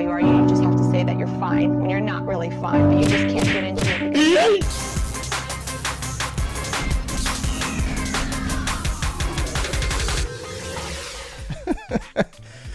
you are. You just have to say that you're fine when you're not really fine, but you just can't get into it.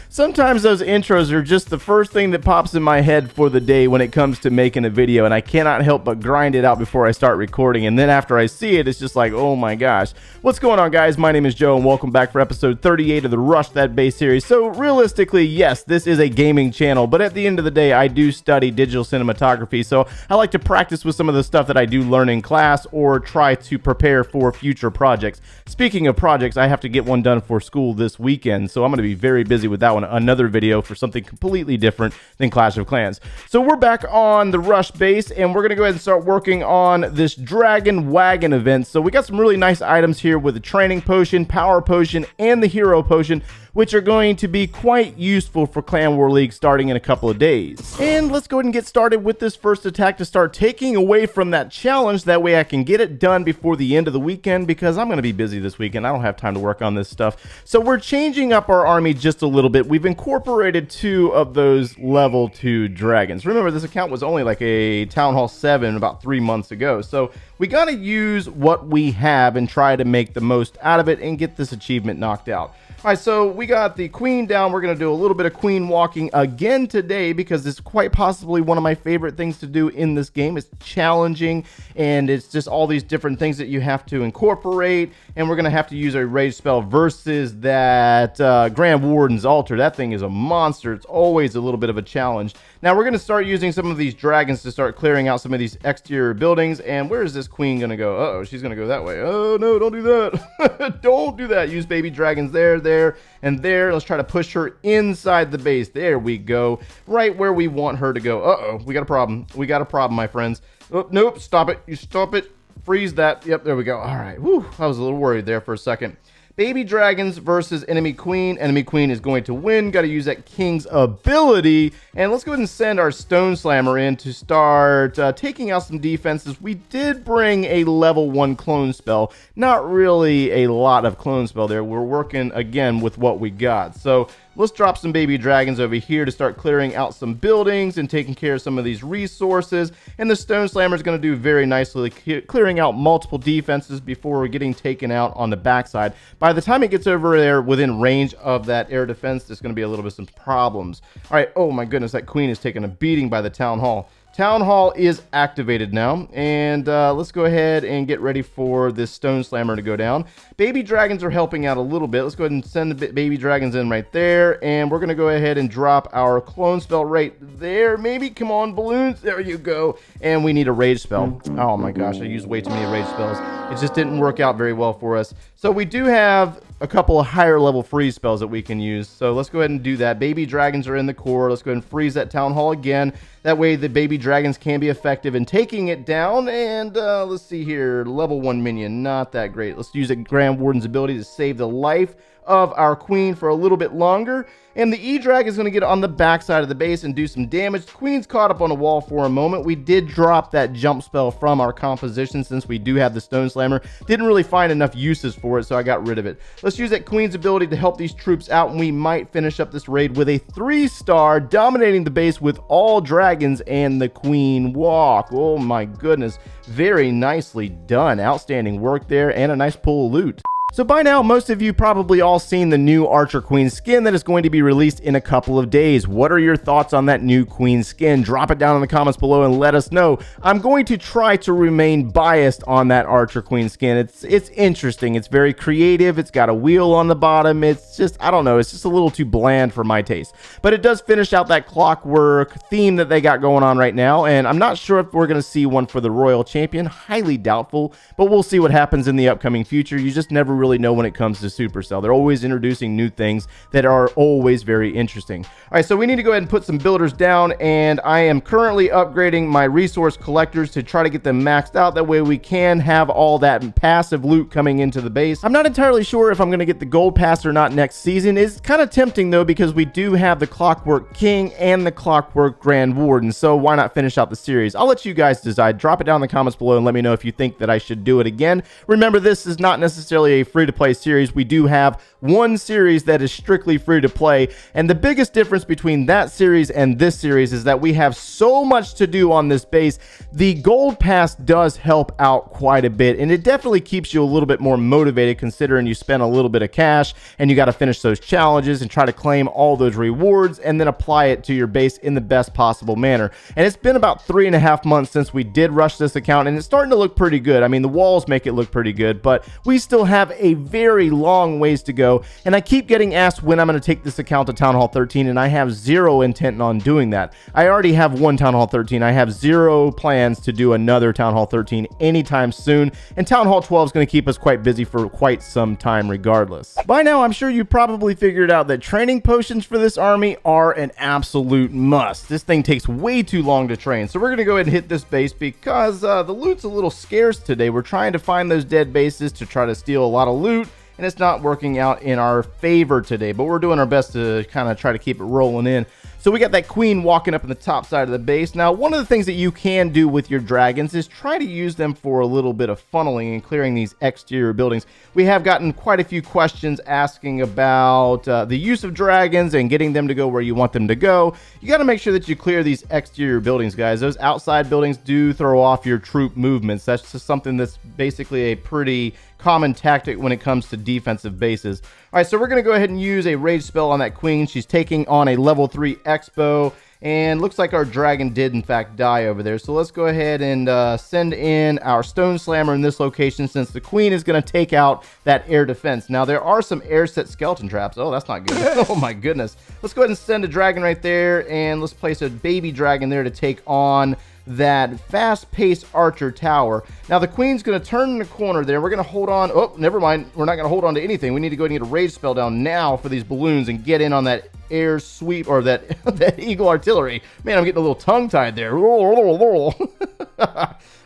Sometimes those intros are just the first thing that pops in my head for the day when it comes to making a video, and I cannot help but grind it out before I start recording, and then after I see it, it's just like, oh my gosh. What's going on, guys? My name is Joe, and welcome back for episode 38 of the Rush That Bass series. So realistically, yes, this is a gaming channel, but at the end of the day, I do study digital cinematography, so I like to practice with some of the stuff that I do learn in class or try to prepare for future projects. Speaking of projects, I have to get one done for school this weekend, so I'm going to be very busy with that one. Another video for something completely different than Clash of Clans. So we're back on the Rush base, and we're going to go ahead and start working on this Dragon Wagon event. So we got some really nice items here with the training potion, power potion, and the hero potion, which are going to be quite useful for Clan War League starting in a couple of days. And let's go ahead and get started with this first attack to start taking away from that challenge. That way I can get it done before the end of the weekend, because I'm going to be busy this weekend. I don't have time to work on this stuff. So we're changing up our army just a little bit. We've incorporated 2 of those level 2 dragons. Remember, this account was only like a Town Hall 7 about 3 months ago. So we got to use what we have and try to make the most out of it and get this achievement knocked out. All right, so we got the queen down. We're going to do a little bit of queen walking again today, because it's quite possibly one of my favorite things to do in this game. It's challenging, and it's just all these different things that you have to incorporate, and we're going to have to use a rage spell versus that Grand Warden's Altar. That thing is a monster. It's always a little bit of a challenge. Now we're going to start using some of these dragons to start clearing out some of these exterior buildings. And where is this queen going to go? Uh-oh, she's going to go that way. Oh, no, don't do that. Don't do that. Use baby dragons there, and there. Let's try to push her inside the base. There we go. Right where we want her to go. Uh-oh, we got a problem. We got a problem, my friends. Oh, nope, stop it. You stop it. Freeze that. Yep, there we go. All right. Whew, I was a little worried there for a second. Baby dragons versus enemy queen. Enemy queen is going to win. Got to use that king's ability. And let's go ahead and send our stone slammer in to start taking out some defenses. We did bring a level 1 clone spell. Not really a lot of clone spell there. We're working again with what we got. So let's drop some baby dragons over here to start clearing out some buildings and taking care of some of these resources. And the stone slammer is going to do very nicely, clearing out multiple defenses before getting taken out on the backside. By the time it gets over there within range of that air defense, there's going to be a little bit of some problems. All right, oh my goodness, that queen is taking a beating by the town hall. Town Hall is activated now, and let's go ahead and get ready for this Stone Slammer to go down. Baby Dragons are helping out a little bit. Let's go ahead and send the Baby Dragons in right there, and we're going to go ahead and drop our Clone Spell right there. Maybe, come on, balloons. There you go. And we need a Rage Spell. Oh my gosh, I used way too many Rage Spells. It just didn't work out very well for us. So we do have a couple of higher level freeze spells that we can use. So let's go ahead and do that. Baby dragons are in the core. Let's go ahead and freeze that town hall again. That way the baby dragons can be effective in taking it down. And let's see here. Level 1 minion. Not that great. Let's use a Grand Warden's ability to save the life of our queen for a little bit longer. And the E-Drag is going to get on the backside of the base and do some damage. Queen's caught up on a wall for a moment. We did drop that jump spell from our composition since we do have the Stone Slammer. Didn't really find enough uses for it, so I got rid of it. Let's use that Queen's ability to help these troops out, and we might finish up this raid with a 3-star, dominating the base with all dragons and the Queen walk. Oh my goodness. Very nicely done. Outstanding work there, and a nice pull of loot. So by now, most of you probably all seen the new Archer Queen skin that is going to be released in a couple of days. What are your thoughts on that new Queen skin? Drop it down in the comments below and let us know. I'm going to try to remain biased on that Archer Queen skin. It's interesting. It's very creative. It's got a wheel on the bottom. It's just, I don't know, it's just a little too bland for my taste. But it does finish out that clockwork theme that they got going on right now, and I'm not sure if we're going to see one for the Royal Champion. Highly doubtful, but we'll see what happens in the upcoming future. You just never really know when it comes to Supercell. They're always introducing new things that are always very interesting. All right, so we need to go ahead and put some builders down, and I am currently upgrading my resource collectors to try to get them maxed out. That way we can have all that passive loot coming into the base. I'm not entirely sure if I'm going to get the gold pass or not next season. It's kind of tempting though, because we do have the Clockwork King and the Clockwork Grand Warden, so why not finish out the series? I'll let you guys decide. Drop it down in the comments below and let me know if you think that I should do it again. Remember, this is not necessarily a free-to-play series. We do have one series that is strictly free-to-play, and the biggest difference between that series and this series is that we have so much to do on this base. The gold pass does help out quite a bit, and it definitely keeps you a little bit more motivated considering you spent a little bit of cash and you got to finish those challenges and try to claim all those rewards and then apply it to your base in the best possible manner. And it's been about 3.5 months since we did rush this account, and it's starting to look pretty good. I mean, the walls make it look pretty good, but we still have a very long ways to go. And I keep getting asked when I'm going to take this account to Town Hall 13, and I have zero intent on doing that. I already have one Town Hall 13. I have zero plans to do another Town Hall 13 anytime soon, and Town Hall 12 is going to keep us quite busy for quite some time regardless. By now, I'm sure you probably figured out that training potions for this army are an absolute must. This thing takes way too long to train, so we're going to go ahead and hit this base because the loot's a little scarce today. We're trying to find those dead bases to try to steal a lot of loot, and it's not working out in our favor today, but we're doing our best to kind of try to keep it rolling in. So we got that queen walking up in the top side of the base. Now, one of the things that you can do with your dragons is try to use them for a little bit of funneling and clearing these exterior buildings. We have gotten quite a few questions asking about the use of dragons and getting them to go where you want them to go. You got to make sure that you clear these exterior buildings, guys. Those outside buildings do throw off your troop movements. That's just something that's basically a pretty common tactic when it comes to defensive bases. All right, so we're going to go ahead and use a rage spell on that queen. She's taking on a level 3 expo, and looks like our dragon did in fact die over there. So let's go ahead and send in our stone slammer in this location, since the queen is going to take out that air defense. Now, there are some air set skeleton traps. Oh, that's not good. Oh my goodness. Let's go ahead and send a dragon right there, and let's place a baby dragon there to take on that fast-paced archer tower. Now the queen's going to turn in the corner there. We're going to hold on. Oh, never mind. We're not going to hold on to anything. We need to go ahead and get a rage spell down now for these balloons and get in on that air sweep, or that that eagle artillery. Man, I'm getting a little tongue-tied there. All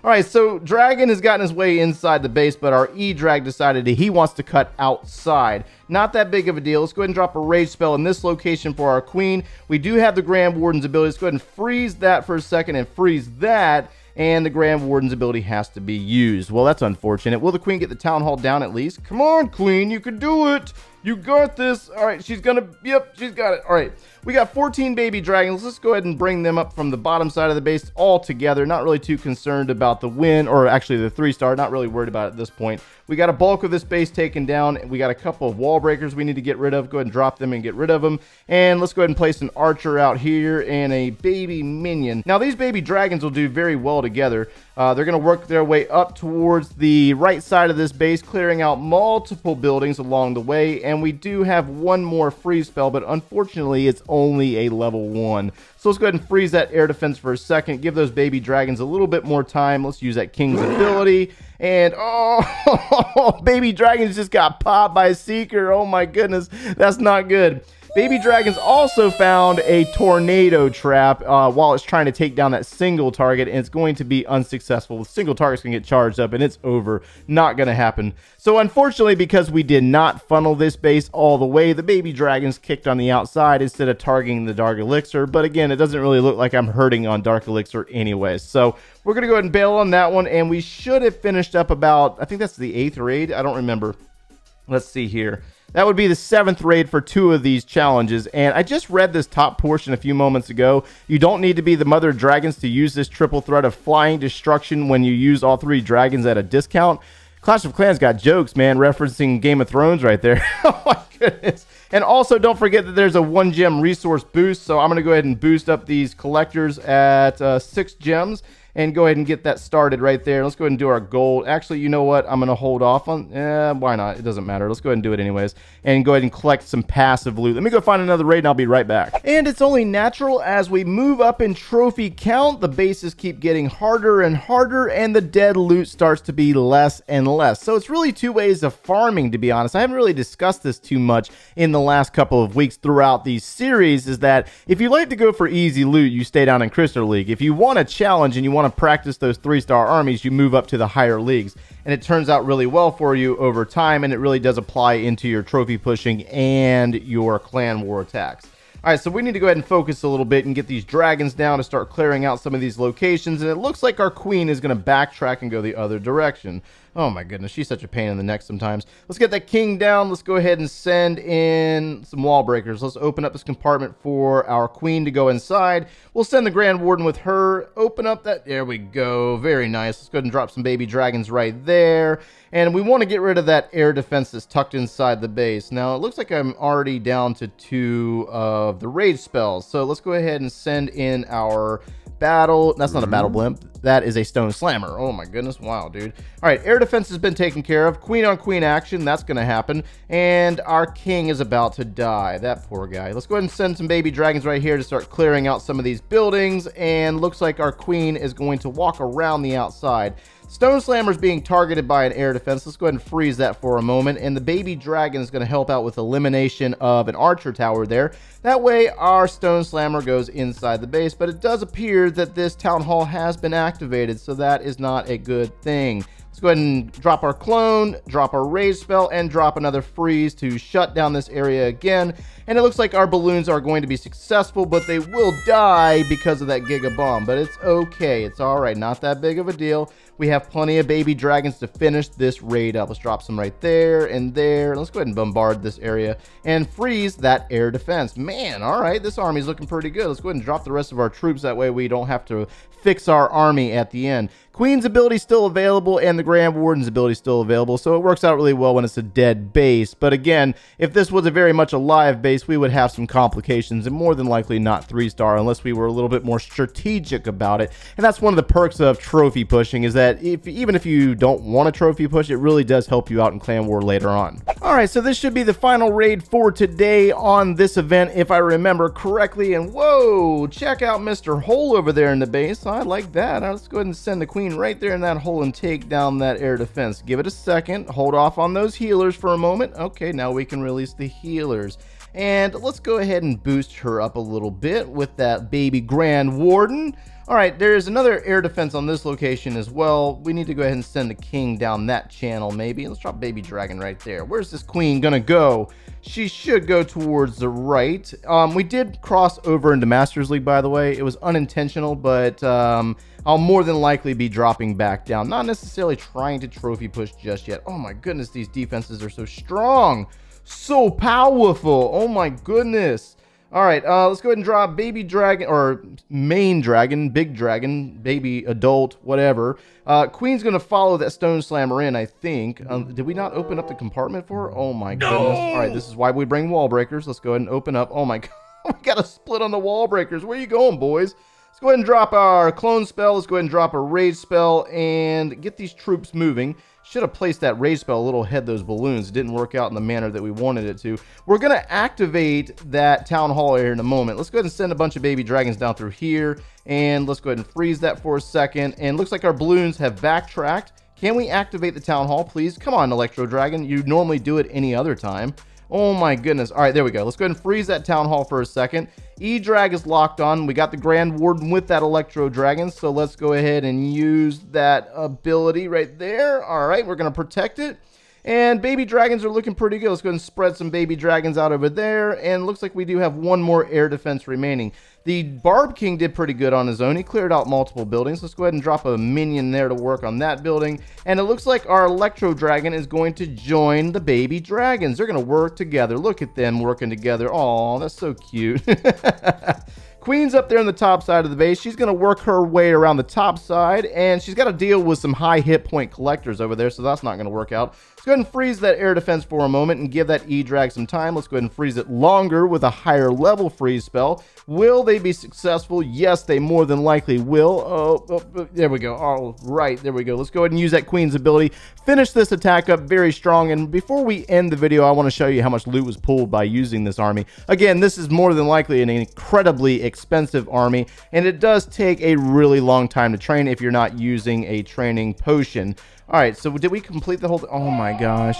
right, so Dragon has gotten his way inside the base, but our E-Drag decided that he wants to cut outside. Not that big of a deal. Let's go ahead and drop a rage spell in this location for our queen. We do have the Grand Warden's ability. Let's go ahead and freeze that for a second and freeze that, and the Grand Warden's ability has to be used. Well, that's unfortunate. Will the queen get the town hall down at least? Come on, queen, you can do it. You got this. All right, she's gonna, yep, she's got it. All right, we got 14 baby dragons. Let's go ahead and bring them up from the bottom side of the base all together. Not really too concerned about the win, or actually the 3-star. Not really worried about it at this point. We got a bulk of this base taken down. We got a couple of wall breakers we need to get rid of. Go ahead and drop them and get rid of them. And let's go ahead and place an archer out here and a baby minion. Now, these baby dragons will do very well together. They're going to work their way up towards the right side of this base, clearing out multiple buildings along the way. And we do have one more freeze spell, but unfortunately, it's only a level 1. So let's go ahead and freeze that air defense for a second. Give those baby dragons a little bit more time. Let's use that king's ability. And, oh, baby dragons just got popped by a seeker. Oh, my goodness. That's not good. Baby dragons also found a tornado trap while it's trying to take down that single target, and it's going to be unsuccessful. The single target's going to get charged up, and it's over. Not going to happen. So unfortunately, because we did not funnel this base all the way, the baby dragons kicked on the outside instead of targeting the Dark Elixir. But again, it doesn't really look like I'm hurting on Dark Elixir anyways. So we're going to go ahead and bail on that one, and we should have finished up about, I think that's the 8th raid. I don't remember. Let's see here. That would be the 7th raid for 2 of these challenges. And I just read this top portion a few moments ago. You don't need to be the Mother of Dragons to use this triple threat of flying destruction when you use all 3 dragons at a discount. Clash of Clans got jokes, man, referencing Game of Thrones right there. Oh my goodness. And also, don't forget that there's a 1 gem resource boost. So I'm going to go ahead and boost up these collectors at 6 gems. And go ahead and get that started right there. Let's go ahead and do our gold. Actually, you know what? I'm going to hold off on... why not? It doesn't matter. Let's go ahead and do it anyways. And go ahead and collect some passive loot. Let me go find another raid and I'll be right back. And it's only natural as we move up in trophy count, the bases keep getting harder and harder, and the dead loot starts to be less and less. So it's really 2 ways of farming, to be honest. I haven't really discussed this too much in the last couple of weeks throughout these series, is that if you like to go for easy loot, you stay down in Crystal League. If you want a challenge and you want to practice those 3-star armies, you move up to the higher leagues, and it turns out really well for you over time, and it really does apply into your trophy pushing and your clan war attacks. All right, so we need to go ahead and focus a little bit and get these dragons down to start clearing out some of these locations, and it looks like our queen is going to backtrack and go the other direction. Oh my goodness, she's such a pain in the neck sometimes. Let's get that king down. Let's go ahead and send in some wall breakers. Let's open up this compartment for our queen to go inside. We'll send the Grand Warden with her. Open up that, there we go. Very nice. Let's go ahead and drop some baby dragons right there. And we want to get rid of that air defense that's tucked inside the base. Now, it looks like I'm already down to 2 of the rage spells. So let's go ahead and send in our battle. That's not a battle blimp. That is a stone slammer. Oh my goodness. Wow, dude. All right, air defense has been taken care of. Queen on queen action. That's going to happen. And our king is about to die. That poor guy. Let's go ahead and send some baby dragons right here to start clearing out some of these buildings. And looks like our queen is going to walk around the outside. Stone Slammer's being targeted by an air defense. Let's go ahead and freeze that for a moment. And the baby dragon is going to help out with elimination of an archer tower there. That way, our Stone Slammer goes inside the base. But it does appear that this town hall has been activated, so that is not a good thing. Let's go ahead and drop our clone, drop our rage spell, and drop another freeze to shut down this area again. And it looks like our balloons are going to be successful, but they will die because of that Giga Bomb. But it's okay. It's all right. Not that big of a deal. We have plenty of baby dragons to finish this raid up. Let's drop some right there and there. Let's go ahead and bombard this area and freeze that air defense. Man, all right. This army's looking pretty good. Let's go ahead and drop the rest of our troops. That way we don't have to fix our army at the end. Queen's ability still available and the Grand Warden's ability still available, so it works out really well when it's a dead base. But again, if this was a very much alive base, we would have some complications and more than likely not 3-star unless we were a little bit more strategic about it. And that's one of the perks of trophy pushing, is that even if you don't want a trophy push, it really does help you out in Clan War later on. Alright, so this should be the final raid for today on this event, if I remember correctly. And whoa, check out Mr. Hole over there in the base. I like that. Let's go ahead and send the queen right there in that hole and take down that air defense. Give it a second. Hold off on those healers for a moment. Okay, now we can release the healers. And let's go ahead and boost her up a little bit with that baby Grand Warden. All right, there's another air defense on this location as well. We need to go ahead and send the king down that channel maybe. Let's drop baby dragon right there. Where's this queen gonna go? She should go towards the right. We did cross over into Masters League, by the way. It was unintentional, but I'll more than likely be dropping back down. Not necessarily trying to trophy push just yet. Oh my goodness, these defenses are so strong. So powerful. Oh my goodness. All right, let's go ahead and drop baby dragon, or main dragon, big dragon, baby adult, whatever. Queen's going to follow that stone slammer in, I think. Did we not open up the compartment for her? Oh my goodness. All right, this is why we bring wall breakers. Let's go ahead and open up. Oh my god, we got a split on the wall breakers. Where you going, boys? Let's go ahead and drop our clone spell. Let's go ahead and drop a rage spell and get these troops moving. Should have placed that rage spell a little ahead of those balloons. It didn't work out in the manner that we wanted it to. We're going to activate that town hall area in a moment. Let's go ahead and send a bunch of baby dragons down through here. And let's go ahead and freeze that for a second. And looks like our balloons have backtracked. Can we activate the town hall, please? Come on, Electro Dragon. You normally do it any other time. Oh my goodness. All right, there we go. Let's go ahead and freeze that town hall for a second. E-Drag is locked on. We got the Grand Warden with that Electro Dragon, so let's go ahead and use that ability right there. All right, we're going to protect it. And baby dragons are looking pretty good. Let's go ahead and spread some baby dragons out over there. And looks like we do have one more air defense remaining. The Barb King did pretty good on his own. He cleared out multiple buildings. Let's go ahead and drop a minion there to work on that building. And it looks like our Electro Dragon is going to join the baby dragons. They're going to work together. Look at them working together. Aw, that's so cute. Queen's up there on the top side of the base. She's going to work her way around the top side, and she's got to deal with some high hit point collectors over there, so that's not going to work out. Let's go ahead and freeze that air defense for a moment and give that E-Drag some time. Let's go ahead and freeze it longer with a higher level freeze spell. Will they be successful? Yes, they more than likely will. Oh, there we go. All right, there we go. Let's go ahead and use that Queen's ability. Finish this attack up very strong, and before we end the video, I want to show you how much loot was pulled by using this army. Again, this is more than likely an incredibly expensive army, and it does take a really long time to train if you're not using a training potion. All right, so did we complete the whole oh my gosh,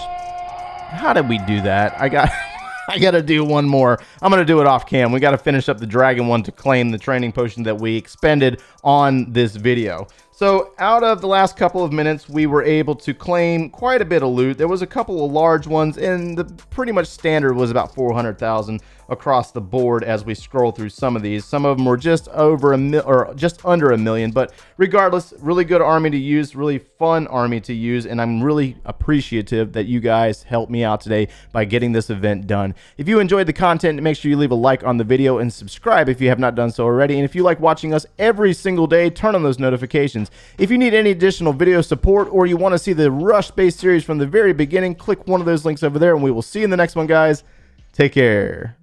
how did we do that? I gotta do one more. I'm gonna do it off cam. We gotta finish up the dragon one to claim the training potion that we expended on this video. So out of the last couple of minutes, we were able to claim quite a bit of loot. There was a couple of large ones, and the pretty much standard was about 400,000 across the board as we scroll through some of these. Some of them were just over or just under 1 million, but regardless, really good army to use, really fun army to use, and I'm really appreciative that you guys helped me out today by getting this event done. If you enjoyed the content, make sure you leave a like on the video and subscribe if you have not done so already. And if you like watching us every single day, turn on those notifications. If you need any additional video support or you want to see the Rush-based series from the very beginning, click one of those links over there, and we will see you in the next one, guys. Take care.